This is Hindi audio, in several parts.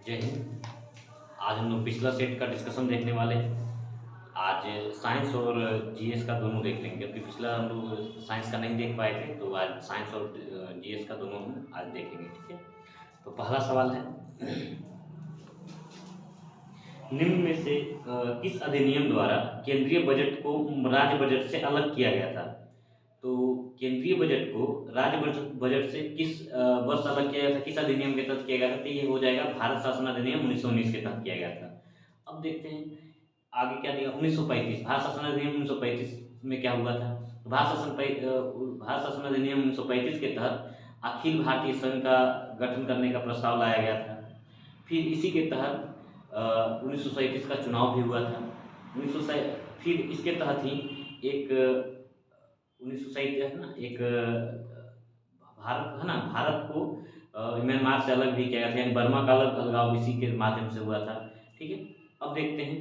जय हिंद। आज हम लोग पिछला सेट का डिस्कशन देखने वाले हैं। आज साइंस और जीएस का दोनों देख लेंगे, क्योंकि पिछला हम लोग साइंस का नहीं देख पाए थे, तो आज साइंस और जीएस का दोनों हम आज देखेंगे। ठीक है, तो पहला सवाल है, निम्न में से किस अधिनियम द्वारा केंद्रीय बजट को राज्य बजट से अलग किया गया था? तो केंद्रीय बजट को राज्य बजट से किस वर्ष अलग किया गया था, किस अधिनियम के तहत किया गया था? तो ये हो जाएगा भारत शासन अधिनियम 1919 के तहत किया गया था। अब देखते हैं आगे क्या दिया। 1935 भारत शासन अधिनियम 1935 में क्या हुआ था? तो भारत शासन अधिनियम 1935 के तहत अखिल भारतीय संघ का गठन करने का प्रस्ताव लाया गया था। फिर इसी के तहत 1937 का चुनाव भी हुआ था। फिर इसके तहत ही एक 1937 है ना, एक भारत है ना, भारत को म्यांमार से अलग भी किया गया था, यानी बर्मा का अलगाव इसी के माध्यम से हुआ था। ठीक है, अब देखते हैं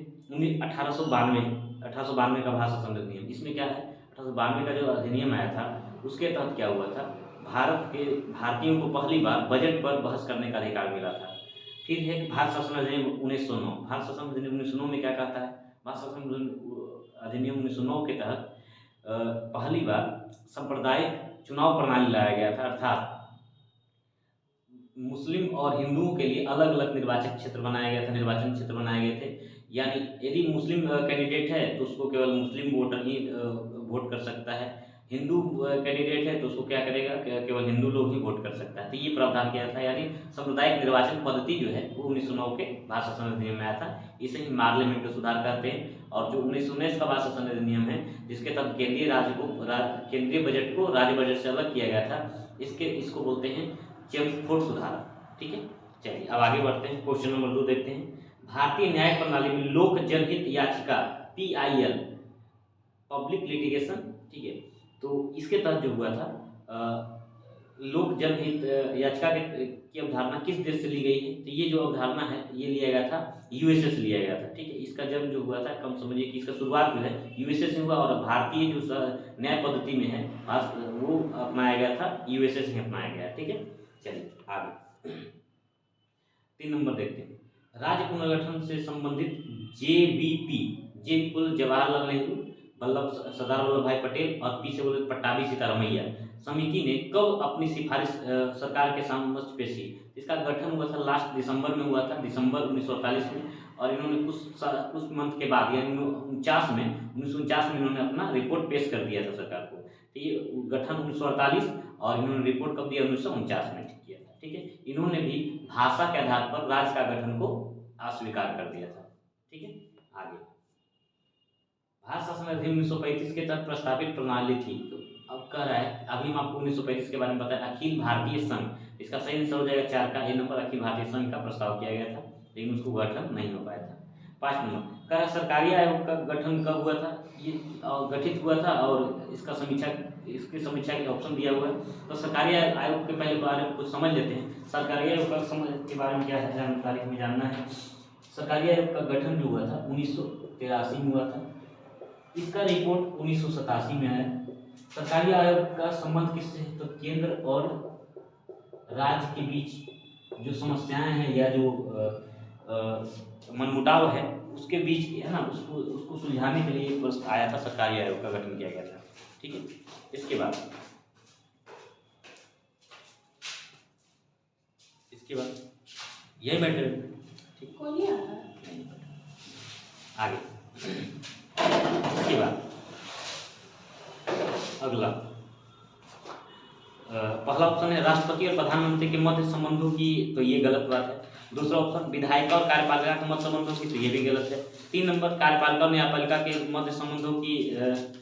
1892 का भारत शासन अधिनियम। इसमें क्या है, 1892 का जो अधिनियम आया था उसके तहत क्या हुआ था, भारतीयों को पहली बार बजट पर बहस करने का अधिकार मिला था। फिर है कि भारत शासन अधिनियम 1909। भारत शासन अधिनियम 1909 में क्या कहता है? भारत शासन अधिनियम 1909 के तहत पहली बार सांप्रदायिक चुनाव प्रणाली लाया गया था, अर्थात मुस्लिम और हिंदुओं के लिए अलग अलग निर्वाचन क्षेत्र बनाए गए थे। यानी यदि मुस्लिम कैंडिडेट है तो उसको केवल मुस्लिम वोटर ही वोट कर सकता है। हिंदू कैंडिडेट है तो उसको क्या करेगा, केवल हिंदू लोग ही वोट कर सकता है। तो ये प्रावधान किया था, यानी सांप्रदायिक निर्वाचन पद्धति जो है वो 1909 के भारत शासन अधिनियम में आया था। इसे ही पार्लियामेंट में सुधार करते हैं। और जो 1919 का भारत शासन अधिनियम है, जिसके तहत केंद्रीय बजट को राज्य बजट से अलग किया गया था, इसको बोलते हैं चेम्सफोर्ड सुधार। ठीक है, चलिए अब आगे बढ़ते हैं। क्वेश्चन नंबर 2 देखते हैं। भारतीय न्याय प्रणाली में लोक जनहित याचिका PIL, पब्लिक लिटिगेशन, ठीक है, तो इसके तहत जो हुआ था लोक जनहित याचिका की अवधारणा किस देश से ली गई है? तो ये जो अवधारणा है ये लिया गया था USA से लिया गया था। ठीक है, इसका जन्म जो हुआ था, कम समझिए कि इसका शुरुआत जो है USA से हुआ, और भारतीय जो न्याय पद्धति में है वो अपनाया गया था, USA से अपनाया गया। ठीक है, चलिए आगे 3 नंबर देखते हैं। राज्य पुनर्गठन से संबंधित JVP, जे कुल जवाहरलाल नेहरू, सरदार वल्लभ भाई पटेल और पी से बोले पट्टाभी सीतारमैया समिति ने कब अपनी सिफारिश सरकार के समक्ष पेश की? इसका गठन हुआ था लास्ट दिसंबर में हुआ था, दिसंबर 1948 में। और इन्होंने कुछ मंथ के बाद यानी 1949 में इन्होंने अपना रिपोर्ट पेश कर दिया था सरकार को। तो ये गठन 1948 और इन्होंने रिपोर्ट कब दिया? 1949 में किया था। ठीक है, इन्होंने भी भाषा के आधार पर राज्य का गठन को अस्वीकार कर दिया था। ठीक है, आगे भारत शासन अधिनियम 1935 के तहत प्रस्तावित प्रणाली थी। तो अब कह रहा है, अभी हम आपको 1935 के बारे में बताया, अखिल भारतीय संघ। इसका सही आंसर हो जाएगा 4 का ए नंबर, अखिल भारतीय संघ का प्रस्ताव किया गया था, लेकिन उसको गठन नहीं हो पाया था। 5 नंबर कह रहा है, सरकारी आयोग का गठन कब हुआ था? ये गठित हुआ था, और इसकी समीक्षा के ऑप्शन दिया हुआ है। तो सरकारी आयोग के पहले बारे में कुछ समझ लेते हैं। सरकारी आयोग के बारे में क्या है जानकारी हमें जानना है। सरकारी आयोग का गठन जो हुआ था 1983 में हुआ था। इसका रिपोर्ट 1987 में आया। सरकारी आयोग का संबंध किससे है? तो केंद्र और राज्य के बीच जो समस्याएं हैं या जो मनमुटाव है उसके बीच है ना, उसको सुलझाने के लिए आया था, सरकारी आयोग का गठन किया गया था। ठीक है, इसके बाद यही बैठे ठीक आगे। इसके बाद अगला पहला ऑप्शन है राष्ट्रपति और प्रधानमंत्री के मध्य संबंधों की, तो ये गलत बात है। दूसरा ऑप्शन विधायिका और कार्यपालिका के मध्य संबंधों की, तो ये भी गलत है। 3 नंबर कार्यपालिका और न्यायपालिका के मध्य संबंधों की,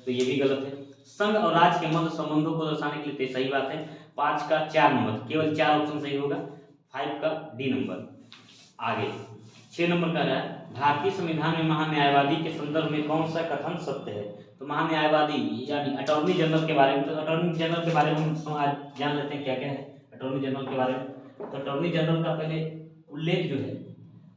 तो ये भी गलत है। संघ और राज्य के मध्य संबंधों को दर्शाने के लिए, तो सही बात है। 5 का 4 नंबर, केवल 4 ऑप्शन सही होगा। 5 का डी नंबर। आगे 6 नंबर कह रहा है, भारतीय संविधान में महान्यायवादी के संदर्भ में कौन सा कथन सत्य है? तो महान्यायवादी यानी अटॉर्नी जनरल के बारे में, तो अटॉर्नी जनरल के बारे में हम आज जान लेते हैं क्या क्या है अटॉर्नी जनरल के बारे में। तो अटॉर्नी जनरल का पहले उल्लेख जो है,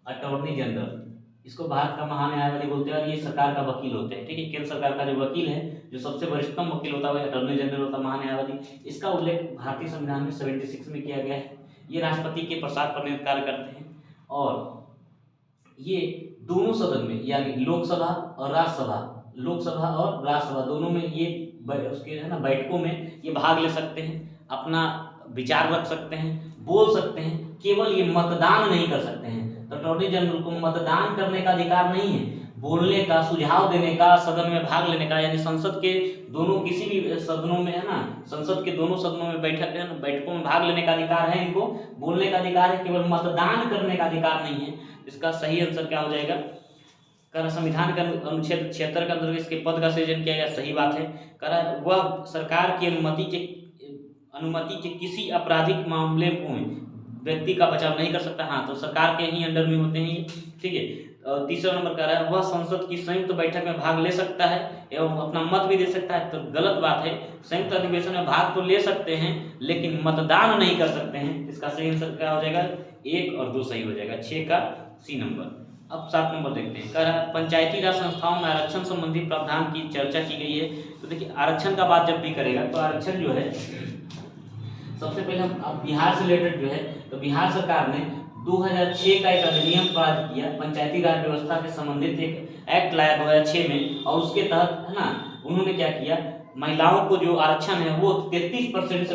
अटॉर्नी जनरल इसको भारत का महान्यायवादी बोलते हैं, और ये सरकार का वकील होते हैं। ठीक है, केंद्र सरकार का जो वकील है, जो सबसे वरिष्ठतम वकील होता है वह अटॉर्नी जनरल होता है, महान्यायवादी। इसका उल्लेख भारतीय संविधान में 76 में किया गया है। ये राष्ट्रपति के प्रसाद पर नियुक्त कार्य करते हैं। और ये दोनों सदन में यानी लोकसभा और राज्यसभा दोनों में ये उसके है ना बैठकों में ये भाग ले सकते हैं, अपना विचार रख सकते हैं, बोल सकते हैं। केवल ये मतदान नहीं कर सकते हैं। तो अटॉर्नी जनरल को मतदान करने का अधिकार नहीं है, बोलने का, सुझाव देने का, सदन में भाग लेने का, यानी संसद के दोनों किसी भी सदनों में है ना, संसद के दोनों सदनों में बैठकों में भाग लेने का अधिकार है, इनको बोलने का अधिकार है, केवल मतदान करने का अधिकार नहीं है। इसका सही आंसर क्या हो जाएगा? कर संविधान के अनुच्छेद 76 के अंतर्गत इसके पद का सृजन किया गया, सही बात है। कर वह सरकार की अनुमति के किसी आपराधिक मामले में व्यक्ति का बचाव नहीं कर सकता। हाँ, तो सरकार के ही अंडर में होते हैं ये, ठीक है। तीसरा नंबर कह रहा है वह संसद की संयुक्त बैठक में भाग ले सकता है एवं अपना मत भी दे सकता है। तो गलत बात है, संयुक्त अधिवेशन में भाग तो ले सकते हैं लेकिन मतदान नहीं कर सकते हैं। इसका सही आंसर क्या हो जाएगा? 1 और 2 सही हो जाएगा, 6 का C नंबर। अब 7 नंबर देखते हैं। कह रहा है पंचायती राज संस्थाओं में आरक्षण संबंधी प्रावधान की चर्चा की गई है। तो देखिए, आरक्षण का बात जब भी करेगा तो आरक्षण जो है, सबसे पहले हम अब बिहार से रिलेटेड जो है, तो बिहार सरकार ने 2006 का एक अधिनियम पारित किया, पंचायती राज व्यवस्था से संबंधित एक एक्ट लाया 2006 में, और उसके तहत है ना उन्होंने क्या किया, महिलाओं को जो आरक्षण है वो 33% से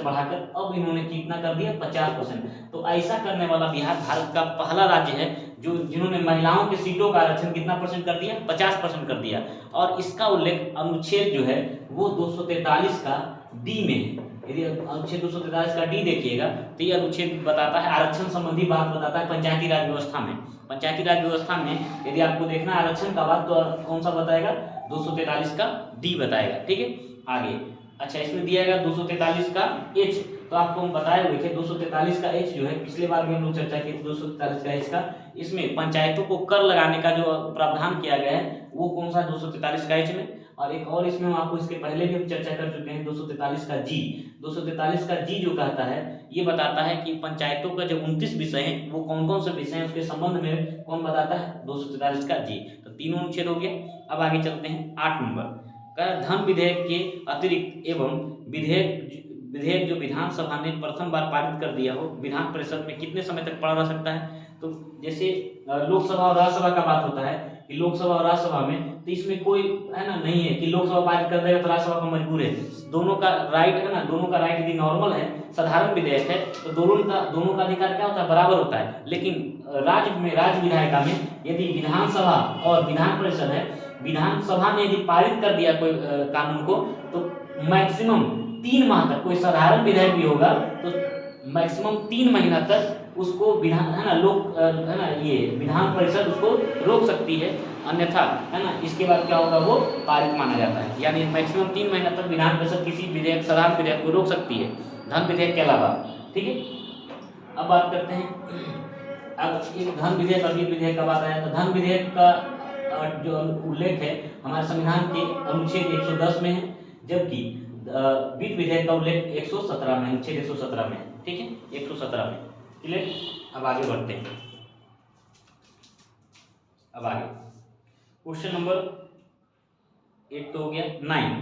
बढ़ाकर अब इन्होंने कितना कर दिया, 50%। तो ऐसा करने वाला बिहार भारत का पहला राज्य है जो जिन्होंने महिलाओं के सीटों का आरक्षण कितना परसेंट कर दिया, 50% कर दिया। और इसका उल्लेख अनुच्छेद जो है वो 243 का डी में है। यदि अनुच्छेद 243 का डी देखिएगा तो ये अनुच्छेद बताता है, आरक्षण संबंधी बात बताता है पंचायती राज व्यवस्था में। पंचायती राज व्यवस्था में यदि आपको देखना है आरक्षण का बात, तो कौन सा बताएगा? 243 का डी बताएगा, ठीक है। आगे अच्छा, इसमें दिया गया 243 का एच, तो आपको हम बताए हुए थे 243 का एच जो है, पिछले बार भी हम लोग चर्चा की थी 243 का एच का। इसमें पंचायतों को कर लगाने का जो प्रावधान किया गया है वो कौन सा 243 का एच में, और एक और इसमें हम आपको इसके पहले भी हम चर्चा कर चुके हैं 243 का जी। 243 का जी जो कहता है, ये बताता है कि पंचायतों का जो 29 विषय हैं वो कौन कौन से विषय हैं उसके संबंध में कौन बताता है, 243 का जी। तो तीनों अनुच्छेद हो गया। अब आगे चलते हैं 8 नंबर का, धन विधेयक के अतिरिक्त एवं विधेयक जो विधानसभा ने प्रथम बार पारित कर दिया हो, विधान परिषद में कितने समय तक पढ़ा जा सकता है? तो जैसे लोकसभा और राज्यसभा का बात होता है कि लोकसभा और राज्यसभा में, तो इसमें कोई है ना नहीं है कि लोकसभा पारित कर देगा तो राज्यसभा को मजबूर है। दोनों का राइट है ना, दोनों का राइट यदि नॉर्मल है, साधारण विधेयक है, तो दोनों का अधिकार क्या होता है, बराबर होता है। लेकिन राज्य विधायिका में यदि विधानसभा और विधान परिषद है, विधानसभा ने यदि पारित कर दिया कोई कानून को, तो मैक्सिमम 3 माह तक, कोई साधारण विधेयक भी होगा तो मैक्सिमम 3 महीना तक उसको विधान है ना ये विधान परिषद उसको रोक सकती है, अन्यथा है ना इसके बाद क्या होगा, वो पारित माना जाता है। यानी मैक्सिमम 3 महीना तक विधान परिषद किसी विधेयक, साधारण विधेयक को रोक सकती है, धन विधेयक के अलावा, ठीक है। अब बात करते हैं, अब एक धन विधेयक और वित्त विधेयक का बात आया, तो धन विधेयक का जो उल्लेख है हमारे संविधान के अनुच्छेद 110 में है, जबकि वित्त विधेयक का उल्लेख 117 में, अनुच्छेद 117 में, ठीक है, 117 में। क्लियर? अब आगे बढ़ते हैं। अब आगे क्वेश्चन नंबर 8 तो हो गया। 9,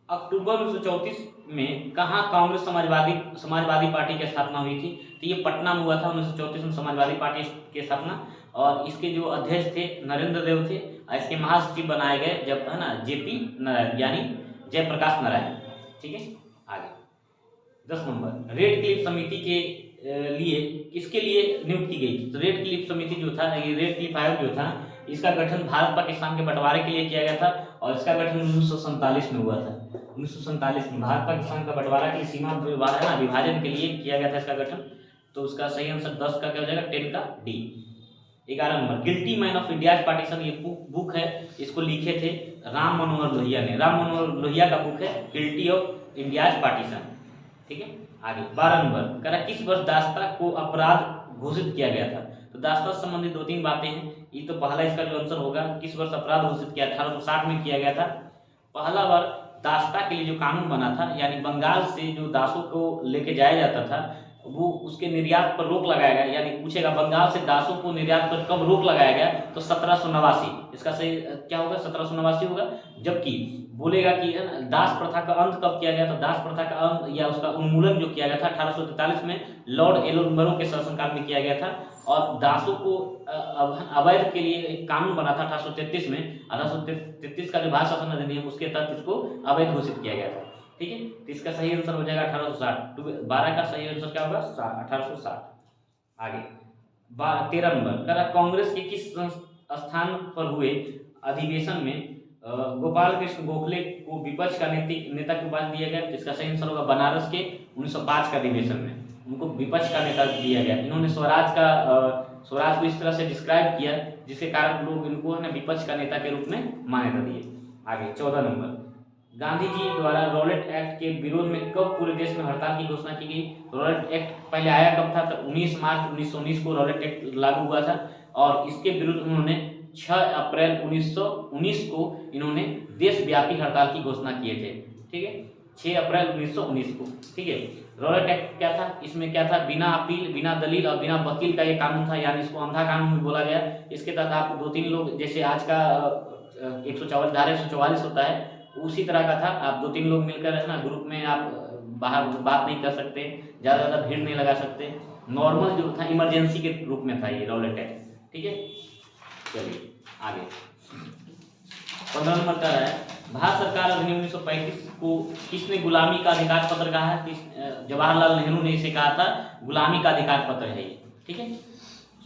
अक्टूबर 1934 में कहाँ कांग्रेस समाजवादी पार्टी की स्थापना हुई थी? तो ये पटना में हुआ था 1934 में समाजवादी पार्टी की स्थापना, और इसके जो अध्यक्ष थे नरेंद्र देव थे, और इसके महासचिव बनाए गए जब है ना JP नारायण, यानी जयप्रकाश नारायण, ठीक है। आगे 10 नंबर, रेड क्लिफ समिति के लिए किसके लिए नियुक्त की गई थी? तो रेड क्लिफ समिति जो था, ये रेड क्लिफ आयोग जो था, इसका गठन भारत पाकिस्तान के बंटवारे के लिए किया गया था, और इसका गठन 1947 में हुआ था। 1947 में भारत पाकिस्तान का बंटवारा की सीमा विभाजन के लिए किया गया था इसका गठन। तो उसका सही आंसर 10 का क्या हो जाएगा, 10 का D. 11 number, guilty man of India's partition, ये बुक है, इसको लिखे थे राम मनोहर लोहिया ने। राम मनोहर लोहिया का बुक है गिल्टी ऑफ इंडियाज पार्टीशन, ठीक है। आगे 12 नंबर, कह रहा किस वर्ष दासता को अपराध घोषित किया गया था? तो दासता से संबंधित 2-3 बातें हैं। ये तो पहला इसका जो आंसर होगा, किस वर्ष अपराध घोषित किया, 1860 में किया गया था। पहला बार दासता के लिए जो कानून बना था, यानी बंगाल से जो दासों को लेके जाया जाता था वो उसके निर्यात पर रोक लगाया गया, यानी पूछेगा बंगाल से दासों को निर्यात पर कब रोक लगाया गया, तो 1789। इसका सही क्या होगा, 1789 होगा। जबकि बोलेगा कि है ना, दास प्रथा का अंत कब किया गया, तो दास प्रथा का अंत या उसका उन्मूलन जो किया गया था 1843 में लॉर्ड एलनबरो के शासनकाल में किया गया था। और दासों को अवैध के लिए एक कानून बना था 1833 में। 1833 का जो भारत शासन अधिनियम, उसके तहत इसको अवैध घोषित किया गया था। ठीक है, तो इसका सही आंसर हो जाएगा 1860। 12 का सही आंसर क्या होगा, 1860। आगे 13 नंबर कह रहा, कांग्रेस के किस स्थान पर हुए अधिवेशन में गोपाल कृष्ण गोखले को विपक्ष का नेता की उपाधि दिया गया, जिसका सही आंसर होगा बनारस के 1905 का अधिवेशन में उनको विपक्ष का नेता दिया गया। इन्होंने स्वराज को इस तरह से डिस्क्राइब किया जिसके कारण लोग इनको है ना विपक्ष का नेता के रूप में मान्यता दिए। आगे 14 नंबर, गांधी जी द्वारा रॉलेट एक्ट के विरोध में कब पूरे देश में हड़ताल की घोषणा की गई। रॉलेट एक्ट पहले आया कब था, तो 19 मार्च 1919 को रॉलेट एक्ट लागू हुआ था और इसके विरुद्ध उन्होंने 6 अप्रैल 1919 को इन्होंने देशव्यापी हड़ताल की घोषणा किए थे। ठीक है, 6 अप्रैल 1919 को। ठीक है, रॉलेट एक्ट क्या था, इसमें क्या था, बिना अपील, बिना दलील और बिना वकील का ये कानून था, यानी इसको अंधा कानून भी बोला गया। इसके तहत आपको 2-3 लोग, जैसे आज का 144 धारा 144 होता है, उसी तरह का था। आप 2-3 लोग मिलकर है ना ग्रुप में आप बाहर बात नहीं कर सकते, ज़्यादा भीड़ नहीं लगा सकते, नॉर्मल जो था इमरजेंसी के रूप में था ये रॉलेट एक्ट। ठीक है, चलिए आगे 15 नंबर का है, भारत सरकार अधिनियम 1935 को किसने गुलामी का अधिकार पत्र कहा है। जवाहरलाल नेहरू ने इसे कहा था गुलामी का अधिकार पत्र है ये। ठीक है,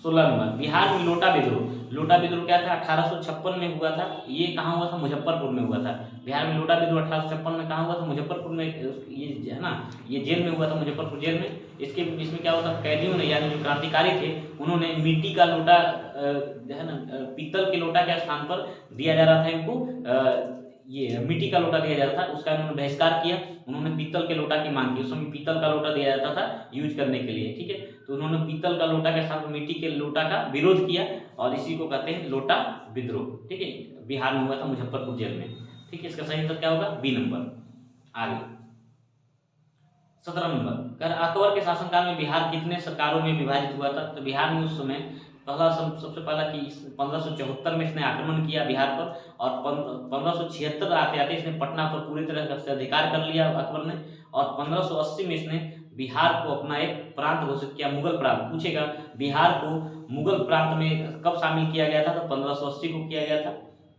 16 नंबर, बिहार में लोटा विद्रोह। लोटा विद्रोह क्या था, 1856 में हुआ था। ये कहाँ हुआ था, मुजफ्फरपुर में हुआ था। बिहार में लोटा विद्रोह 1856 में कहाँ हुआ था, मुजफ्फरपुर में। ये है ना, ये जेल में हुआ था, मुजफ्फरपुर जेल में। इसमें क्या होता, कैदियों ने यानी जो क्रांतिकारी थे उन्होंने मिट्टी का लोटा है ना, पीतल के लोटा के स्थान पर दिया जा रहा था इनको, ये मिट्टी का लोटा दिया जाता था, उसका इन्होंने बहिष्कार किया। उन्होंने पीतल के लोटा की मांग की, उस समय पीतल का लोटा दिया जाता था यूज करने के लिए। ठीक है, तो उन्होंने पीतल का लोटा के साथ मिट्टी के लोटा का विरोध किया और इसी को कहते हैं लोटा विद्रोह। ठीक है, बिहार में हुआ था, मुजफ्फरपुर जेल में। ठीक है, इसका सही आंसर क्या होगा, बी नंबर। आगे 17 नंबर, कर अकबर के शासनकाल में बिहार कितने सरकारों में विभाजित हुआ था। तो बिहार में उस समय सबसे पहला कि 1574 में इसने आक्रमण किया बिहार पर और 1576 आते आते इसने पटना पर पूरी तरह से अधिकार कर लिया अकबर ने। और 1580 में इसने बिहार को अपना एक प्रांत घोषित किया, मुगल प्रांत। पूछेगा बिहार को मुगल प्रांत में कब शामिल किया गया था, तो 1580 को किया गया था।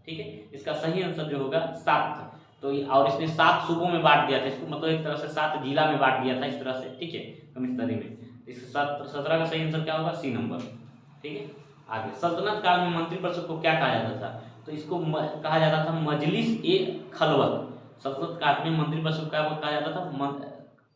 ठीक है, इसका सही आंसर जो होगा 7 था। तो और इसने 7 सूबों में बांट दिया था इसको, मतलब एक तरह से 7 जिला में बांट दिया था इस तरह से। ठीक है, कमिश्नरी में। इसका 17 का सही आंसर क्या होगा, सी नंबर। ठीक है, आगे सल्तनत काल में मंत्रिपरिषद को क्या कहा जाता था। तो इसको कहा जाता था मजलिस ए खलवत। सल्तनत काल में मंत्रिपरिषद क्या कहा जाता था,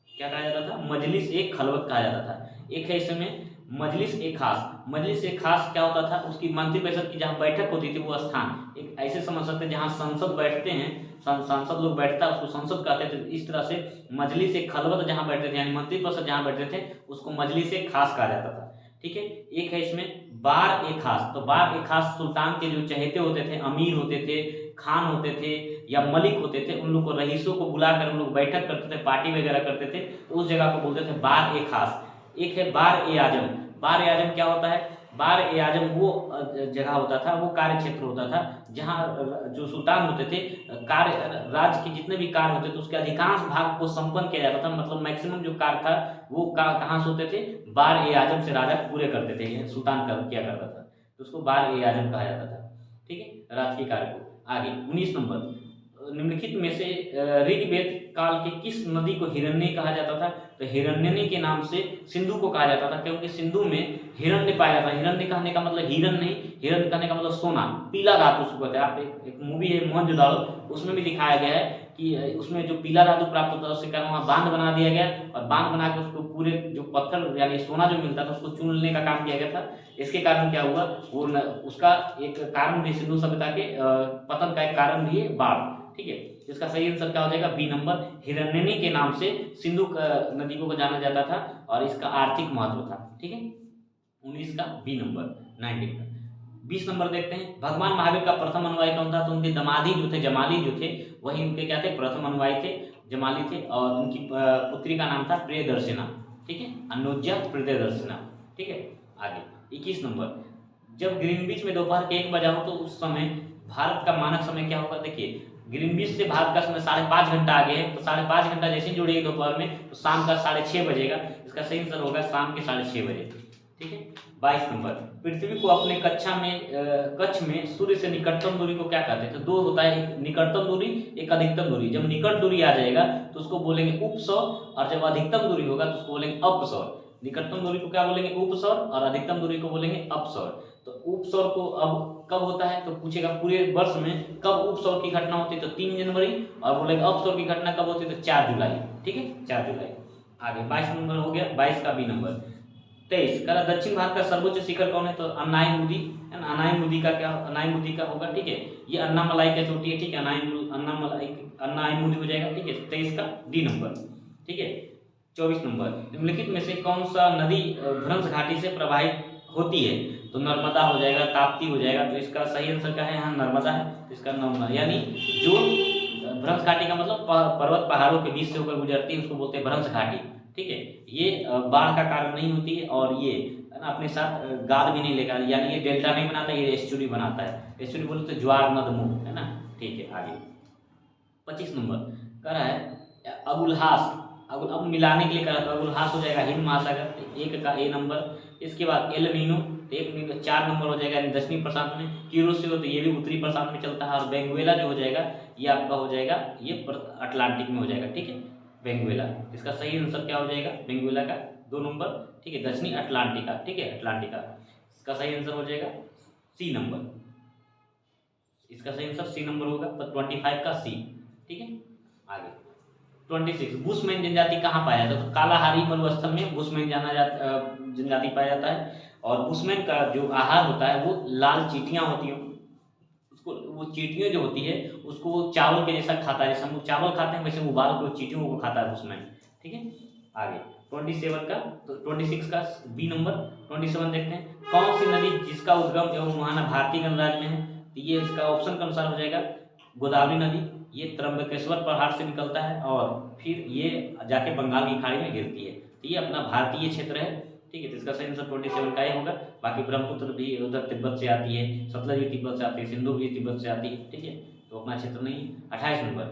क्या कहा जाता था, मजलिस ए खलवत कहा जाता था। एक है इसमें मजलिस ए खास। मजलिस ए खास क्या होता था, उसकी मंत्रिपरिषद की जहाँ बैठक होती थी वो स्थान एक ऐसे समझ सकते हैं जहाँ संसद बैठते हैं, सांसद लोग बैठता है उसको संसद कहते थे। इस तरह से मजलिस ए खलवत जहाँ बैठते थे यानी मंत्रिपरिषद जहाँ बैठते थे उसको मजलिस ए खास कहा जाता था। ठीक है, एक है इसमें बार ए खास। तो बार ए खास सुल्तान के जो चहेते होते थे, अमीर होते थे, खान होते थे या मलिक होते थे, उन लोग को रईसों को बुलाकर उन लोग बैठक करते थे, पार्टी वगैरह करते थे, तो उस जगह को बोलते थे बार ए खास। एक है बार ए आजम। बार ए आजम क्या होता है, बार ए आजम वो जगह होता था, वो कार्य क्षेत्र होता था जहाँ जो सुल्तान होते थे राज्य के जितने भी कार्य होते थे उसके अधिकांश भाग को संपन्न किया जाता था। मतलब मैक्सिमम जो कार्य था वो कहाँ से होते थे, बार ए आजम से राजा पूरे करते थे, सुल्तान किया करता था, तो उसको बार ए आजम कहा जाता था। ठीक है, राजकीय कार्य को। आगे 19 नंबर, निम्नलिखित में से ऋग्वेद काल के किस नदी को हिरण्य कहा जाता था। तो हिरण्यनी के नाम से सिंधु को कहा जाता था क्योंकि सिंधु में हिरण्य पाया जाता है। हिरण्य कहने का मतलब हिरण नहीं, हिरण्य कहने का मतलब सोना, पीला धातु उसको कहते हैं। आप एक मूवी है मोहनजोदड़ो, उसमें भी दिखाया गया है कि उसमें जो पीला धातु प्राप्त होता है उसके कारण वहाँ बांध बना दिया गया और बांध बना के उसको पूरे जो पत्थर यानी सोना जो मिलता था उसको चुनने का काम किया गया था। इसके कारण क्या हुआ, वो उसका एक कारण भी सिंधु सभ्यता के पतन का एक कारण भी है बाढ़। ठीक है, इसका सही आंसर क्या हो जाएगा, बी नंबर। हिरण्यनी के नाम से सिंधु नदी को जाना जाता था और इसका आर्थिक महत्व था। ठीक है, 19 का बी नंबर, 19 का। 20 नंबर देखते हैं, भगवान महावीर का प्रथम अनुयायी कौन था। तो उनके दमादी जो थे, जमाली जो थे, वही उनके क्या थे, प्रथम अनुयायी थे, जमाली थे। और उनकी पुत्री का नाम था प्रियदर्शना। ठीक ठीक है, अनुज्ञा प्रियदर्शना। ठीक है, आगे 21 नंबर, जब ग्रीनविच में दोपहर के 1 बजा हो तो उस समय भारत का मानक समय क्या होगा। देखिए ग्रीनविच से भारत का समय 5.5 घंटा आगे है, तो 5.5 घंटा जैसे ही जुड़ेगी दोपहर में तो शाम का 6:30 बजेगा। इसका सही आंसर होगा शाम के 6:30 बजे। ठीक है, 22 नंबर, पृथ्वी को अपने कक्ष में सूर्य से निकटतम दूरी को क्या कहते हैं। तो दो होता है, एक निकटतम दूरी, एक अधिकतम दूरी। जब निकट दूरी आ जाएगा तो उसको बोलेंगे उपसौर, और जब अधिकतम दूरी होगा तो उसको बोलेंगे अपसौर। निकटतम दूरी को क्या बोलेंगे, उपसौर, और अधिकतम दूरी को बोलेंगे अपसौर। तो उपसौर को अब कब होता है, तो पूछेगा पूरे वर्ष में कब उपसौर की घटना होती है, तो 3 जनवरी, और बोलेगा अपसौर की घटना कब होती है, तो 4 जुलाई। ठीक है, 4 जुलाई। आगे 22 नंबर हो गया, 22 का बी नंबर। 23 कह रहा दक्षिण भारत का सर्वोच्च शिखर कौन है, तो अन्नाईमुदी। अन्नाईमुदी का क्या, अन्नाईमुदी का होगा। ठीक है, ये अन्नामलाई का चोटी है। ठीक है, अन्नाईमुदी हो जाएगा। ठीक है, 23 का डी नंबर। ठीक है, 24 नंबर, निम्नलिखित में से कौन सा नदी भ्रंश घाटी से प्रवाहित होती है, तो नर्मदा हो जाएगा, ताप्ती हो जाएगा। तो इसका सही आंसर क्या है, यहाँ नर्मदा है। तो इसका नर्मदा, यानी जो भ्रंश घाटी का मतलब पर्वत पहाड़ों के बीच से होकर गुजरती है उसको बोलते हैं भ्रंश घाटी। ठीक है, ये बाढ़ का कारण नहीं होती है, और ये अपने साथ गाद भी नहीं लेकर, यानी ये डेल्टा नहीं बनाता, ये एस्चुरी बनाता है। एस्चुरी बोलते हैं ज्वार नदमुख, है ना। ठीक है, आगे 25 नंबर कह रहा है अबुलहास। अब मिलाने के लिए कह रहा था, अबुलहास हो जाएगा हिंद महासागर, 1 का ए नंबर। इसके बाद एल नीनो, तो 4 नंबर हो जाएगा, यानी दक्षिणी प्रशांत में। क्यूरोसियो, तो ये भी उत्तरी प्रशांत में चलता है। और बेंगुएला जो हो जाएगा ये आपका हो जाएगा, ये अटलांटिक में हो जाएगा। ठीक है, बेंगुएला, इसका सही आंसर क्या हो जाएगा, बेंगुएला का 2 नंबर। ठीक है, दक्षिणी अटलांटिका। ठीक है, अटलांटिका, इसका सही आंसर हो जाएगा सी नंबर। इसका सही आंसर सी नंबर होगा, तो 25 का सी। ठीक है, आगे 26, बुशमैन जनजाति कहाँ पाया जाता है, तो कालाहारी मरुस्थल में बुशमैन जनजाति पाया जाता है। और बुशमैन का जो आहार होता है वो लाल चींटियाँ होती हैं, उसको वो चींटियाँ जो होती है उसको वो चावल के जैसा खाता है, जैसे हम लोग चावल खाते हैं वैसे उबाल के वो चींटियों को खाता है बुशमैन। ठीक है, आगे 27 का, तो 26 का बी नंबर। 27 देखते हैं, कौन सी नदी जिसका उद्गम एवं मुहाना भारतीय गणराज्य में है, तो ये इसका ऑप्शन के अनुसार हो जाएगा गोदावरी नदी। ये त्र्यंबकेश्वर पहाड़ से निकलता है और फिर ये जाके बंगाल की खाड़ी में गिरती है। तो ये अपना भारतीय क्षेत्र है। ठीक है, तो इसका सही आंसर 27 का ही होगा। बाकी ब्रह्मपुत्र भी उधर तिब्बत से आती है, सतलज भी तिब्बत से आती है, सिंधु भी तिब्बत से आती है। ठीक है, तो अपना क्षेत्र नहीं है। 28 नंबर,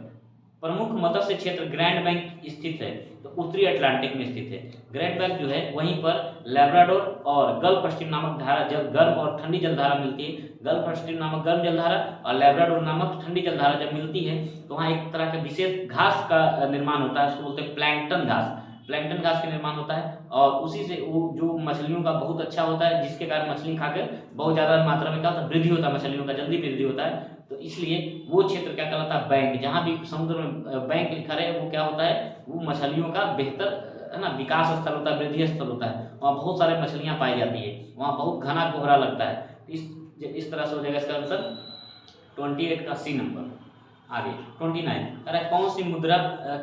प्रमुख मत्स्य क्षेत्र ग्रैंड बैंक स्थित है, तो उत्तरी अटलांटिक में स्थित है। ग्रैंड बैंक जो है वहीं पर लैब्राडोर और गल्फ स्ट्रीम नामक धारा, जब गर्म और ठंडी जलधारा मिलती है, गल्फ स्ट्रीम नामक गर्म जलधारा और लैब्राडोर नामक ठंडी जलधारा जब मिलती है तो वहाँ एक तरह का विशेष घास का निर्माण होता है, उसको बोलते हैं प्लैंकटन घास। प्लैंकटन घास का निर्माण होता है और उसी से वो जो मछलियों का बहुत अच्छा होता है, जिसके कारण मछली खाकर बहुत ज़्यादा मात्रा में क्या होता है, वृद्धि होता है, मछलियों का जल्दी वृद्धि होता है। तो इसलिए वो क्षेत्र क्या कहलाता है, बैंक। जहाँ भी समुद्र में बैंक लिखा रहे वो क्या होता है, वो मछलियों का बेहतर, है ना, विकास स्थल होता है, वृद्धि स्थल होता है। वहाँ बहुत सारे मछलियाँ पाई जाती है, वहाँ बहुत घना कोहरा लगता है। इस तरह से हो जाएगा इसका आंसर 28 का सी नंबर। आगे 29, अरे कौन सी मुद्रा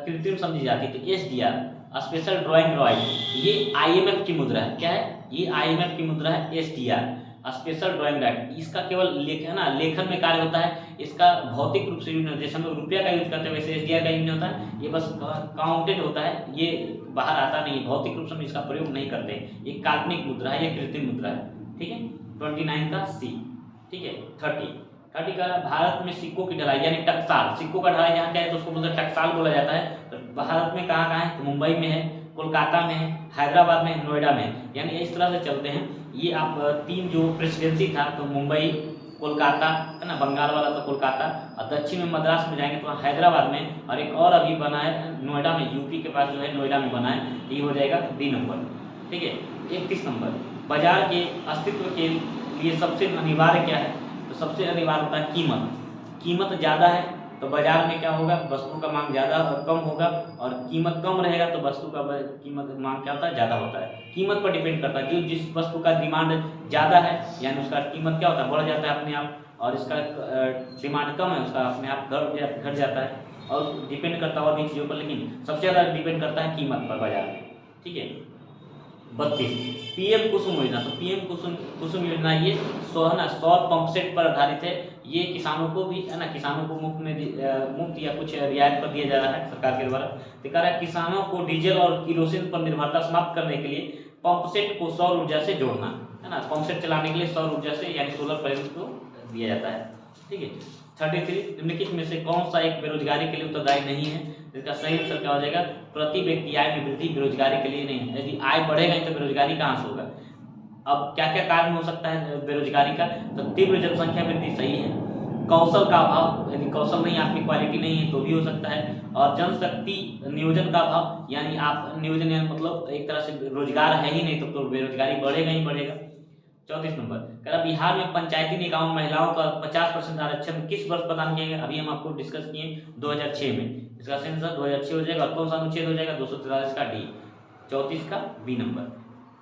कृत्रिम समझी जाती है, तो SDR, स्पेशल ड्राइंग ड्राइंग, ये IMF की मुद्रा है। क्या है, ये IMF की मुद्रा है, SDR, स्पेशल ड्राइंग राइट। इसका केवल लेखन में कार्य होता है, इसका भौतिक रूप से यूज नहीं होता। जैसे हम लोग रुपया का यूज करते हैं वैसे SDR का यूज नहीं होता है, ये बस काउंटेड होता है, ये बाहर आता नहीं, भौतिक रूप से हम इसका प्रयोग नहीं करते। ये काल्पनिक मुद्रा है, ये कृत्रिम मुद्रा है। ठीक है, 29 का सी। ठीक है, 30 का भारत में सिक्कों की ढलाई यानी टकसाल, सिक्कों का ढलाई यहाँ क्या है तो उसको बोलते हैं टकसाल बोला जाता है। तो भारत में कहाँ कहाँ है, तो मुंबई में है, कोलकाता में है, हैदराबाद में है, नोएडा में है, यानी इस तरह से चलते हैं। ये आप 3 जो प्रेसिडेंसी था तो मुंबई, कोलकाता, है ना, बंगाल वाला तो कोलकाता, और दक्षिण में मद्रास में जाएंगे तो हैदराबाद में, और एक और अभी बना है नोएडा में, यूपी के पास जो है नोएडा में बना है। ये हो जाएगा डी नंबर। ठीक है, 31 नंबर, बाजार के अस्तित्व के लिए सबसे अनिवार्य क्या है, तो सबसे अनिवार्य होता है कीमत। कीमत ज़्यादा है तो बाजार में क्या होगा, वस्तु का मांग ज़्यादा और कम होगा, और कीमत कम रहेगा तो वस्तु का कीमत मांग क्या होता है, ज़्यादा होता है। कीमत पर डिपेंड करता है, जो जिस वस्तु का डिमांड ज़्यादा है यानी उसका कीमत क्या होता है, बढ़ जाता है अपने आप, और इसका डिमांड कम है उसका अपने आप घट जाता है। और डिपेंड करता है और भी चीज़ों पर, लेकिन सबसे ज़्यादा डिपेंड करता है कीमत पर बाजार में। ठीक है, 32, PM कुसुम योजना, तो PM कुसुम योजना ये सौर पंप सेट पर आधारित है। ये किसानों को भी है ना, किसानों को मुफ्त में मुफ्त या कुछ रियायत पर दिया जा रहा है सरकार के द्वारा। तो कह रहा है किसानों को डीजल और किरोसिन पर निर्भरता समाप्त करने के लिए पंप सेट को सौर ऊर्जा से जोड़ना, है ना। पंप सेट चलाने के लिए सौर ऊर्जा से यानी सोलर पैनल को दिया जाता है, ठीक है। 33 निम्नलिखित में से कौन सा एक बेरोजगारी के लिए उत्तरदायी नहीं है? इसका सही आंसर क्या हो जाएगा? प्रति व्यक्ति आय में वृद्धि बेरोजगारी के लिए नहीं है। यदि आय बढ़ेगा तो बेरोजगारी कहाँ से होगा? अब क्या क्या कारण हो सकता है बेरोजगारी का? तो तीव्र जनसंख्या वृद्धि सही है, कौशल का अभाव, यदि कौशल नहीं, आपकी क्वालिटी नहीं है तो भी हो सकता है, और जनशक्ति नियोजन का अभाव, यानी आप नियोजन यानी मतलब एक तरह से रोजगार है ही नहीं तो बेरोजगारी बढ़ेगा ही बढ़ेगा। 34 नंबर कह रहा बिहार में पंचायती निकायों में महिलाओं का 50% आरक्षण किस वर्ष प्रदान किया गया? अभी हम आपको डिस्कस किए 2006 में। इसका सही आंसर 2006 हो जाएगा। और कौन सा अनुच्छेद हो जाएगा? 243 का डी। 34 का बी नंबर।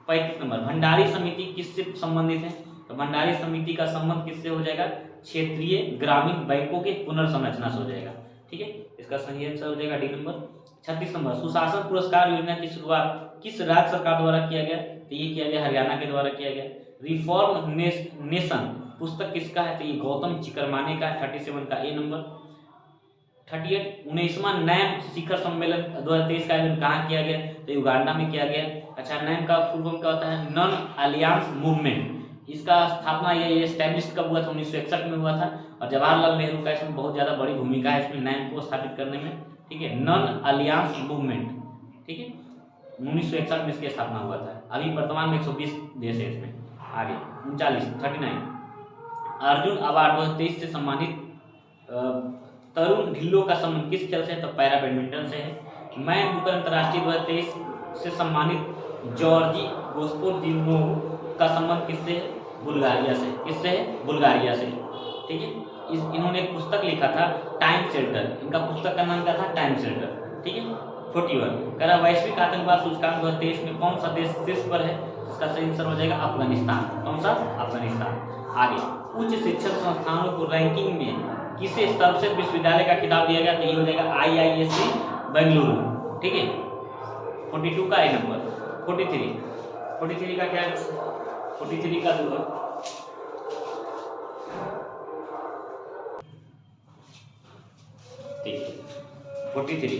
35 नंबर भंडारी समिति किससे संबंधित है? तो भंडारी समिति का संबंध किससे हो जाएगा? क्षेत्रीय ग्रामीण बैंकों के पुनर्संरचना से हो जाएगा, ठीक है। इसका सही आंसर हो जाएगा डी नंबर। 36 नंबर सुशासन पुरस्कार योजना की शुरुआत किस राज्य सरकार द्वारा किया गया? तो ये किया गया हरियाणा के द्वारा किया गया। रिफॉर्म नेशन पुस्तक किसका है? तो ये गौतम चिकरमाने का है। 37 का ए नंबर। 38 19वां नैम शिखर सम्मेलन 2023 का आयोजन कहाँ किया गया? तो युगांडा में किया गया। अच्छा, नैम का फुल फॉर्म क्या होता है? Non alliance movement. इसका स्थापना ये एस्टैब्लिश कब हुआ था? 1961 में हुआ था। और जवाहरलाल नेहरू का इसमें बहुत ज़्यादा बड़ी भूमिका है इसमें नैम को स्थापित करने में, ठीक है। नॉन अलियांस मूवमेंट, ठीक है, 1961 में इसकी स्थापना हुआ था। अभी वर्तमान में 120 देश है इसमें। आगे 39 अर्जुन अवार्ड 2023 से सम्मानित तरुण ढिल्लो का संबंध किस खेल से है? तो पैरा बैडमिंटन से है। मैन बुकर अंतर्राष्ट्रीय 2023 से सम्मानित जॉर्जी गोस्पोदिनोव का संबंध किससे है? बुल्गारिया से। किससे है? बुल्गारिया से, ठीक है। इन्होंने एक पुस्तक लिखा था टाइम शेल्टर। इनका पुस्तक का नाम क्या था? टाइम शेल्टर, ठीक है। 41 कह रहा वैश्विक आतंकवाद सूचकांक 2023 में कौन सा देश शीर्ष पर है? इसका सही आंसर हो जाएगा अफगानिस्तान। कौन सा? अफगानिस्तान। आगे उच्च शिक्षण संस्थानों को रैंकिंग में किसे सर्वश्रेष्ठ विश्वविद्यालय का खिताब दिया गया? तो ये हो जाएगा IISc बेंगलुरु, ठीक है। 42 का ए नंबर। 43 का क्या है? 43 का जो है ठीक है। 43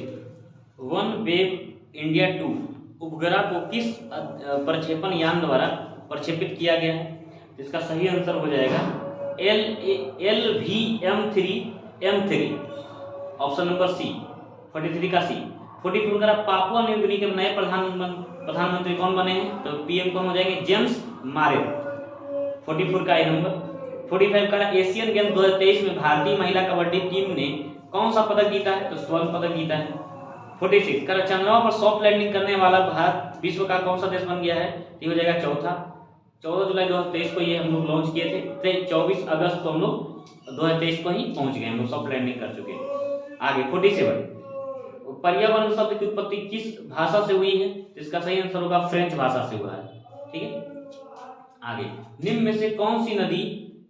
वन वेव इंडिया 2 उपग्रह को किस प्रक्षेपण यान द्वारा प्रक्षेपित किया गया है? इसका सही आंसर हो जाएगा LVM-3 ऑप्शन नंबर सी। 43 का सी। 44 का पापुआ न्यू गिनी के नए प्रधानमंत्री कौन बने हैं? तो PM कौन हो जाएंगे? जेम्स मारेट। 44 का ए नंबर। 45 का एशियन गेम्स 2023 में भारतीय महिला कबड्डी टीम ने कौन सा पदक जीता है? तो स्वर्ण पदक जीता है। 46 का चंद्रमा पर सॉफ्ट लैंडिंग करने वाला भारत विश्व का कौन सा देश बन गया है? तो हो जाएगा चौथा। 14 जुलाई 2023 को ये हम लोग लॉन्च किए थे। 24 अगस्त को हम लोग 2023 को ही पहुंच गए, हम लोग सॉफ्ट लैंडिंग कर चुके हैं। आगे 47 पर्यावरण शब्द की उत्पत्ति किस भाषा से हुई है? इसका सही आंसर होगा फ्रेंच भाषा से हुआ है, ठीक है। आगे निम्न में से कौन सी नदी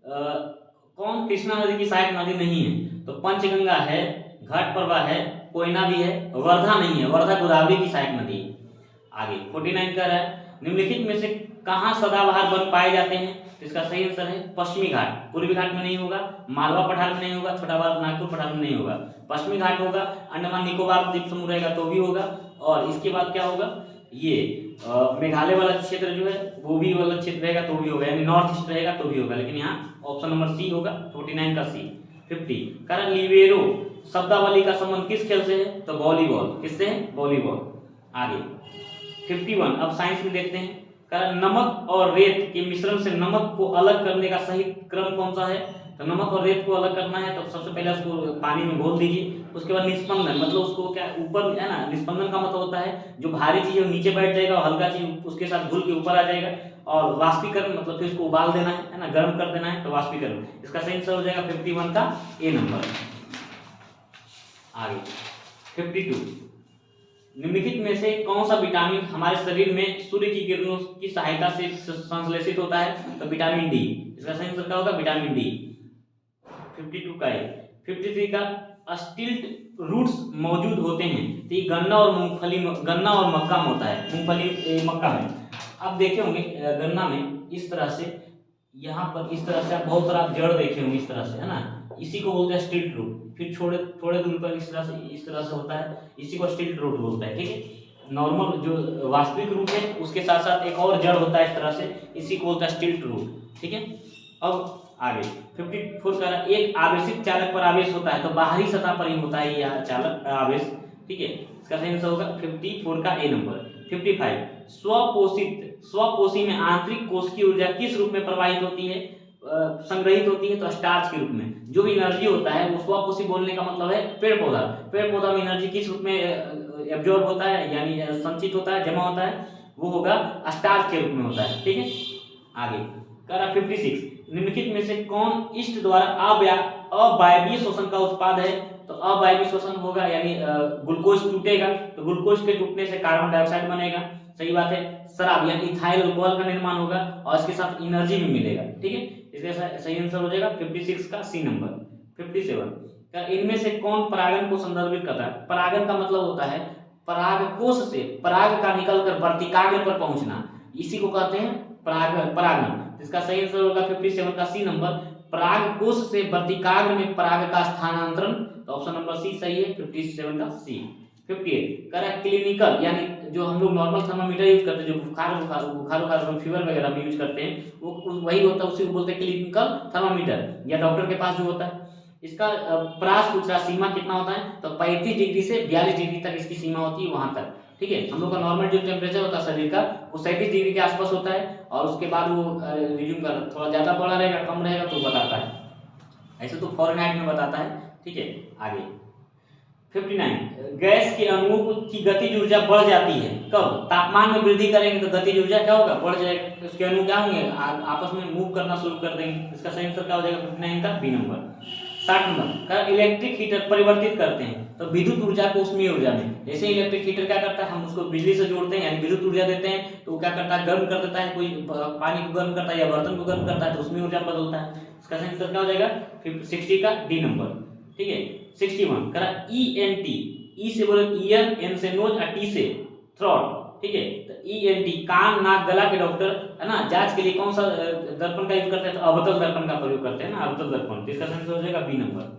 कौन कृष्णा नदी की सहायक नदी नहीं है? तो पंचगंगा है, घाटप्रभा है, कोयना भी है, वर्धा नहीं है, वर्धा गोदावरी की सहायक नदी है। आगे 49 का है निम्नलिखित में से कहाँ सदाबहार वन पाए जाते हैं? तो इसका सही आंसर है पश्चिमी घाट। पूर्वी घाट में नहीं होगा, मालवा पठार में नहीं होगा, छोटा नागपुर पठार में नहीं होगा, पश्चिमी घाट होगा। अंडमान निकोबार द्वीप समूह रहेगा तो भी होगा। और इसके बाद क्या होगा? ये मेघालय वाला क्षेत्र जो है वो भी वाला क्षेत्र रहेगा तो भी होगा, यानी नॉर्थ ईस्ट रहेगा तो भी होगा। लेकिन यहाँ ऑप्शन नंबर सी होगा। 49 का सी। 50 कारण लिबेरो शब्दावली का संबंध किस खेल से है? तो वॉलीबॉल। किससे है? वॉलीबॉल। आगे 51 अब साइंस में देखते हैं। कारण नमक और रेत के मिश्रण से नमक को अलग करने का सही क्रम कौन सा है? तो नमक और रेत को अलग करना है तो सबसे पहले उसको पानी में घोल दीजिए। उसके बाद निस्पंदन, मतलब उसको क्या ऊपर है ना, निस्पंदन का मतलब होता है जो भारी चीज है नीचे बैठ जाएगा और हल्का चीज उसके साथ घुल के ऊपर आ जाएगा। और वाष्पीकरण मतलब फिर उसको उबाल देना है ना, गर्म कर देना है तो वाष्पीकरण। इसका सही आंसर हो जाएगा 51 का ए नंबर। आगे 52 निम्नलिखित में से कौन सा विटामिन हमारे शरीर में सूर्य की किरणों की सहायता से संश्लेषित होता है? तो विटामिन डी। इसका सही आंसर क्या होगा? Vitamin D. 52 का है। 53 का स्टिल्ट रूट्स मौजूद होते हैं तो ये गन्ना और मूंगफली, गन्ना और मक्का में होता है। मूंगफली मक्का में आप देखे होंगे गन्ना में इस तरह से यहाँ पर इस तरह से आप बहुत सारा जड़ देखे होंगे इस तरह से, है ना, इसी को बोलते हैं स्टिल्ट रूट। फिर थोड़े थोड़े दूर पर इस तरह से होता है, इसी को स्टिल्ट रूट बोलते हैं, ठीक है। नॉर्मल जो वास्तविक रूट है उसके साथ साथ एक और जड़ होता है इस तरह से, इसी को बोलता है स्टिल्ट रूट, ठीक है। अब आगे 54 का एक आवेशित चालक पर आवेश होता है तो बाहरी सतह पर ही होता है यह चालक आवेश, ठीक है। इसका सही आंसर होगा 54 का ए नंबर। 55 स्वपोषी में आंतरिक कोश की ऊर्जा किस रूप में प्रवाहित होती है, संग्रहित होती है, तो स्टार्च के रूप में। जो भी एनर्जी होता है वो स्वपोषी बोलने का मतलब है पेड़ पौधा। पेड़ पौधा में एनर्जी किस रूप में एब्जॉर्ब होता है, यानी संचित होता है, जमा होता है, वो होगा स्टार्च के रूप में होता है, ठीक है। आगे करा 56 निम्नलिखित में से कौन ईस्ट द्वारा अवायवीय शोषण का उत्पाद है, तो अवायवीय शोषण होगा यानी ग्लूकोज टूटेगा तो ग्लूकोज के टूटने से कार्बन डाइऑक्साइड बनेगा, सही बात है। शराब यानी इथाइल अल्कोहल का निर्माण होगा और इसके साथ एनर्जी भी मिलेगा, ठीक है। इसका सही आंसर हो जाएगा 56 का सी नंबर। 57 इनमें से कौन परागन को संदर्भित करता है, परागन का मतलब होता है परागकोश से पराग का निकलकर वर्तिकाग्र पर पहुंचना, इसी को कहते हैं परागन। इसका सही आंसर होगा 57 का सी नंबर, परागकोश से वर्तिकाग्र में पराग का स्थानांतरण, तो ऑप्शन नंबर सी सही है 57 का सी। 58 कह रहा है क्लिनिकल यानी जो हम लोग नॉर्मल थर्मामीटर यूज करते हैं, जो बुखार फीवर वगैरह में यूज करते हैं, वो वही होता है, उसी को बोलते हैं क्लिनिकल थर्मामीटर, या डॉक्टर के पास जो होता है। इसका प्रास पूछ रहा सीमा कितना होता है, तो 35 डिग्री से 42 डिग्री तक इसकी सीमा होती है वहां तक, ठीक है। हम लोग का नॉर्मल जो टेम्परेचर होता है शरीर का वो 37 डिग्री के आसपास होता है, और उसके बाद वो रिज्यूम कर थोड़ा ज्यादा बड़ा रहेगा कम रहेगा तो बताता है, ऐसे तो फॉरेनहाइट में बताता है, ठीक है। आगे 59 गैस के अणुओं की गतिज ऊर्जा बढ़ जाती है कब, तापमान में वृद्धि करेंगे तो गतिज ऊर्जा क्या होगा, बढ़ जाएगा, उसके अणु क्या होंगे आपस में मूव करना शुरू कर देंगे। इसका सही आंसर क्या हो जाएगा 59 का बी नंबर। 60 नंबर का इलेक्ट्रिक हीटर परिवर्तित करते हैं तो विद्युत ऊर्जा को उष्मीय ऊर्जा में। जैसे इलेक्ट्रिक हीटर क्या करता है, हम उसको बिजली से जोड़ते हैं यानी विद्युत ऊर्जा देते हैं, तो वो क्या करता है गर्म कर देता है, कोई पानी को गर्म करता है या बर्तन को गर्म करता है तो उष्मीय ऊर्जा में बदलता है। इसका सही आंसर क्या हो जाएगा 60 का डी नंबर, ठीक है। 61 करा ENT, ई से बोले ईयर, एन से नोज और टी से थ्रोट, ठीक है। तो ENT कान नाक गला के डॉक्टर, है ना, जांच के लिए कौन सा दर्पण का यूज करते हैं, तो अवतल दर्पण का प्रयोग करते हैं ना, अवतल दर्पण। इसका आंसर हो जाएगा बी नंबर।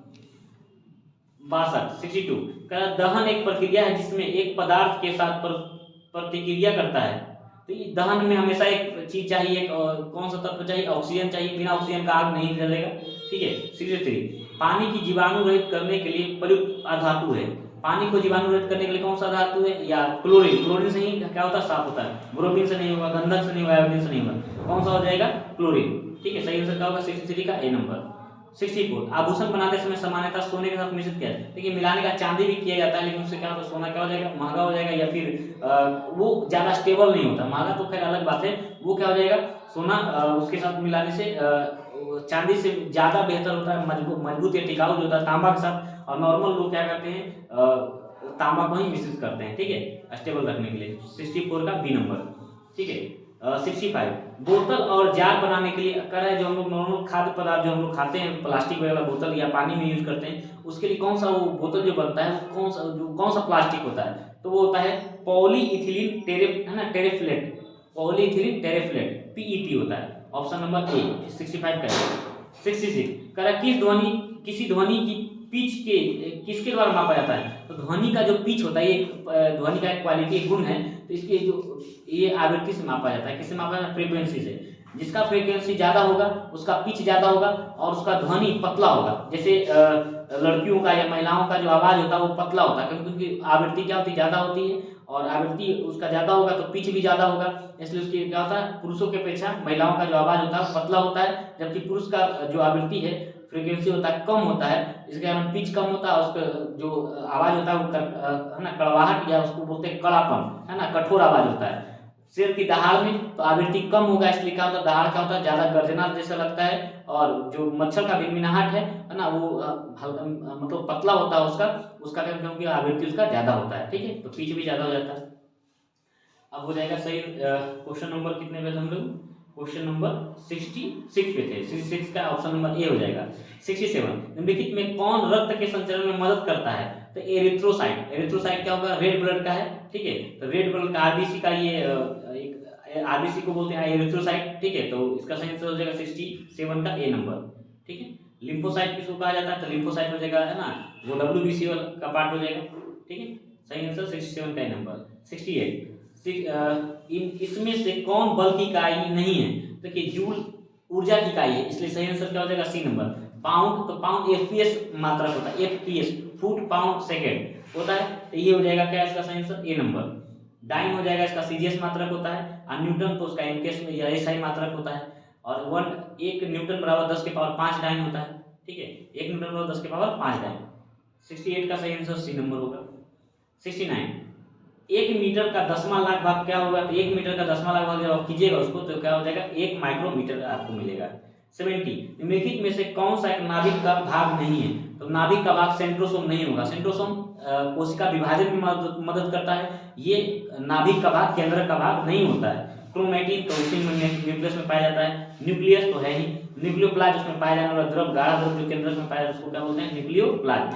62 का दहन एक प्रक्रिया है जिसमें एक पदार्थ के साथ प्रतिक्रिया करता है, तो ये दहन में हमेशा एक चीज चाहिए, एक कौन सा तत्व चाहिए, ऑक्सीजन चाहिए, बिना ऑक्सीजन का आग नहीं जलेगा, ठीक है। 63 पानी की जीवाणु रहित करने के लिए प्रयुक्त अधातु है, पानी को जीवाणु रहित करने के लिए कौन सा धातु है, या क्लोरीन, क्लोरीन से ही क्या होता है साफ होता है, ब्रोमीन से नहीं होगा, गंधक से नहीं होगा, आयोडीन से नहीं होगा, कौन सा हो जाएगा क्लोरीन, ठीक है। सही आंसर क्या होगा 63 का ए नंबर। 64 आभूषण बनाते समय सामान्यतः सोने के साथ मिश्रित किया है, देखिए मिलाने का चांदी भी किया जाता है, लेकिन उससे क्या होता है सोना क्या हो जाएगा महंगा हो जाएगा, या फिर वो ज्यादा स्टेबल नहीं होता, महंगा तो खैर अलग बात है, वो क्या हो जाएगा सोना उसके साथ मिलाने से चांदी से ज्यादा बेहतर होता है, मजबूत या टिकाऊ जो होता है तांबा के साथ, और नॉर्मल लोग क्या करते हैं तांबा को ही मिश्रित करते हैं, ठीक है, स्टेबल रखने के लिए। 64 का बी नंबर, ठीक है। 65 बोतल और जार बनाने के लिए कर है, जो हम लोग नॉर्मल खाद्य पदार्थ जो हम लोग खाते हैं प्लास्टिक वाला बोतल या पानी में यूज करते हैं, उसके लिए कौन सा वो बोतल जो बनता है वो कौन सा प्लास्टिक होता है, तो वो होता है पॉलीइथिलीन है ना टेरेफ्लेट, पॉलीइथिलीन टेरेफ्लेट PET होता है, ऑप्शन नंबर ए 65 का। 66 कह रहा किसी ध्वनि की पिच के किसके द्वारा मापा जाता है, तो ध्वनि का जो पिच होता है, ये ध्वनि का एक क्वालिटी गुण है, तो इसके जो ये आवृत्ति से मापा जाता है, किससे मापा जाता है, फ्रीक्वेंसी से। जिसका फ्रीक्वेंसी ज्यादा होगा उसका पिच ज्यादा होगा और उसका ध्वनि पतला होगा, जैसे लड़कियों का या महिलाओं का जो आवाज होता है वो पतला होता है, क्योंकि उनकी आवृत्ति क्या होती है ज्यादा होती है, और आवृत्ति उसका ज्यादा होगा तो पिच भी ज्यादा होगा, इसलिए उसकी क्या होता है पुरुषों के अपेक्षा महिलाओं का जो आवाज होता है पतला होता है, जबकि पुरुष का जो आवृत्ति है फ्रीक्वेंसी होता है कम होता है, इसके कारण पिच कम होता है, उसका जो आवाज होता है वो है ना कड़वाहट, या उसको बोलते हैं कड़ापन, है ना, कठोर आवाज होता है। शेर की दहाड़ में तो आवृत्ति कम होगा, इसलिए क्या होता है दहाड़ क्या होता है ज्यादा गर्जना जैसा लगता है, और जो मच्छर का भिनभिनाहट है ना, वो हल्का मतलब पतला होता है उसका क्योंकि आवृत्ति उसका ज्यादा होता है, ठीक है, तो पिच भी ज्यादा हो जाता है। अब हो जाएगा सही क्वेश्चन नंबर कितने पे हम लोग, क्वेश्चन नंबर 66 पे थे, 66 का ऑप्शन नंबर ए हो जाएगा। 67 निम्नलिखित में कौन रक्त के संचरण में मदद करता है, तो एरिथ्रोसाइट, एरिथ्रोसाइट क्या होगा रेड ब्लड का है, ठीक है, तो रेड ब्लड का RBC का ये एक आरबीसी को बोलते हैं एरिथ्रोसाइट, ठीक है, तो इसका सही आंसर हो जाएगा 67 का ए नंबर, ठीक है। लिम्फोसाइट किसको कहा जाता है, तो लिम्फोसाइट हो जाएगा, है ना, वो डब्ल्यूबीसी का पार्ट हो जाएगा, ठीक है। सही आंसर 67 का ए नंबर। 68 इसमें से कौन बल की इकाई नहीं है, देखिए जूल ऊर्जा की इकाई है, इसलिए सही आंसर क्या हो जाएगा सी नंबर। पाउंड, तो पाउंड एफपीएस मात्रक होता है, एफपीएस फुट पाउंड सेकेंड होता है, तो ये हो जाएगा क्या इसका सही आंसर ए नंबर। डाइन हो जाएगा इसका सीजीएस मात्रक होता है, और न्यूटन तो उसका एमकेएस में या एसआई मात्रक होता है, और 1 न्यूटन बराबर 10 के पावर 5 डाइन होता है, ठीक है, 1 न्यूटन बराबर 10 के पावर 5 डाइन। 68 का सही आंसर सी नंबर होगा। 69 1 मीटर का 10वां लाख भाग क्या होगा, तो 1 मीटर का 10वां लाख भाग जब आप कीजिएगा उसको तो क्या हो जाएगा 1 माइक्रोमीटर आपको मिलेगा। 70 निम्नलिखित में से कौन सा एक नाभिक का भाग नहीं है, तो नाभिक का भाग सेंट्रोसोम नहीं होगा। सेंट्रोसोम कोशिका विभाजन में मदद करता है, ये नाभिक का भाग केंद्र का भाग नहीं होता है। क्रोमैटिन तो उसी में न्यूक्लियस में पाया जाता है, न्यूक्लियस तो है ही, न्यूक्लियोप्लाज्म उसमें पाया जाने वाला द्रव गाढ़ा द्रव जो केंद्र में पाया जाता है उसको क्या बोलते हैं, न्यूक्लियोप्लाज्म।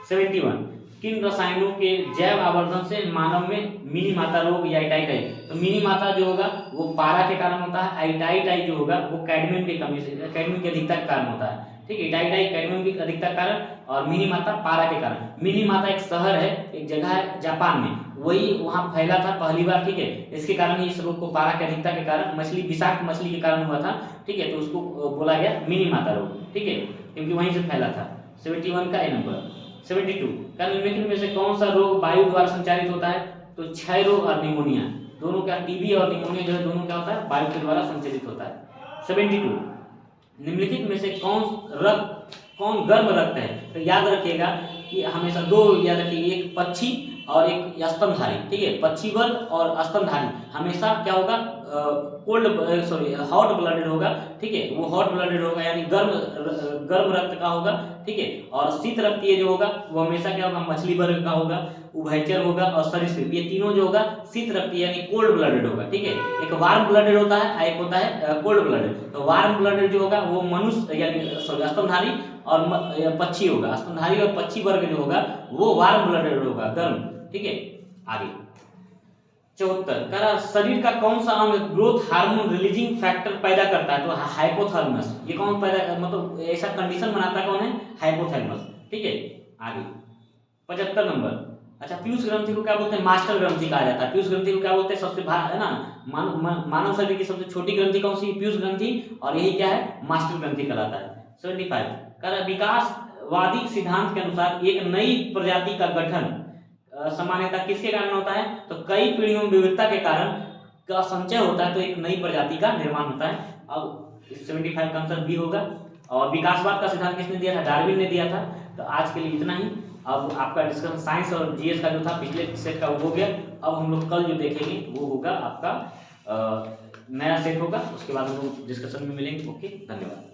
71 किन रसायनों के जैव आवर्धन से मानव में मिनी माता रोग या आइटाइटाई, तो मिनी माता जो होगा वो पारा के कारण होता है, आइटाइटाई जो होगा वो कैडमियम की कमी से, कैडमियम की अधिकता के कारण होता है, ठीक है, आइटाइटाई कैडमियम की अधिकता के कारण और मिनी माता पारा के कारण। मिनी माता एक शहर है, एक जगह है जापान में, वही वहां फैला था पहली बार, ठीक है, इसके कारण इस रोग को पारा की अधिकता के कारण मछली विषाक्त मछली के कारण हुआ था, ठीक है, तो उसको बोला गया मिनी माता रोग, ठीक है, क्योंकि वहीं से फैला था। 71 का ए नंबर। 72 का निम्नलिखित में से कौन सा रोग वायु द्वारा संचारित होता है, तो क्षय रोग और निमोनिया दोनों का, टीबी और निमोनिया जो है दोनों क्या होता है वायु के द्वारा संचारित होता है। 72 निम्नलिखित में से कौन गर्म रक्त है, तो याद रखिएगा कि हमेशा दो याद रखिए, एक पक्षी और एक स्तनधारी, ठीक है, पक्षी वर्ग और स्तनधारी हमेशा क्या होगा हॉट ब्लडेड होगा, ठीक है, वो हॉट ब्लडेड होगा यानी गर्म रक्त का होगा, ठीक है, और शीत रक्तीय जो होगा वो हमेशा क्या होगा मछली वर्ग का होगा, उभयचर होगा और सरीसृप, ये तीनों जो होगा शीत रक्तीय यानी कोल्ड ब्लडेड होगा, ठीक है। एक वार्म ब्लडेड होता है, एक होता है कोल्ड ब्लडेड, तो वार्म ब्लडेड जो होगा वो मनुष्य यानी स्तनधारी और पक्षी होगा, स्तनधारी और पक्षी वर्ग जो होगा वो वार्म ब्लडेड होगा, गर्म, ठीक है। आगे 74 शरीर का कौन सा अंग ग्रोथ हार्मोन रिलीजिंग फैक्टर पैदा करता है, तो हाइपोथैलेमस, ये कौन पैदा मतलब ऐसा कंडीशन बनाता कौन है, हाइपोथैलेमस, ठीक है। आगे 75 नंबर। अच्छा, पीयूष ग्रंथि को क्या बोलते हैं, मास्टर ग्रंथि कहा जाता है। पीयूष ग्रंथि को क्या बोलते हैं, सबसे है ना, मानव शरीर की सबसे छोटी ग्रंथि कौन सी, पीयूष ग्रंथि, और यही क्या है मास्टर ग्रंथि कहलाता है। 75 विकासवादी सिद्धांत के अनुसार एक नई प्रजाति का गठन सामान्यता किसके कारण होता है, तो कई पीढ़ियों में विविधता के कारण का संचय होता है, तो एक नई प्रजाति का निर्माण होता है। अब 75 का आंसर बी होगा। और विकासवाद का सिद्धांत किसने दिया था, डार्विन ने दिया था। तो आज के लिए इतना ही। अब आपका डिस्कशन साइंस और जीएस का जो था पिछले सेट का वो हो गया। अब हम लोग कल जो देखेंगे वो होगा आपका नया सेट होगा, उसके बाद हम लोग डिस्कशन में मिलेंगे। ओके, धन्यवाद।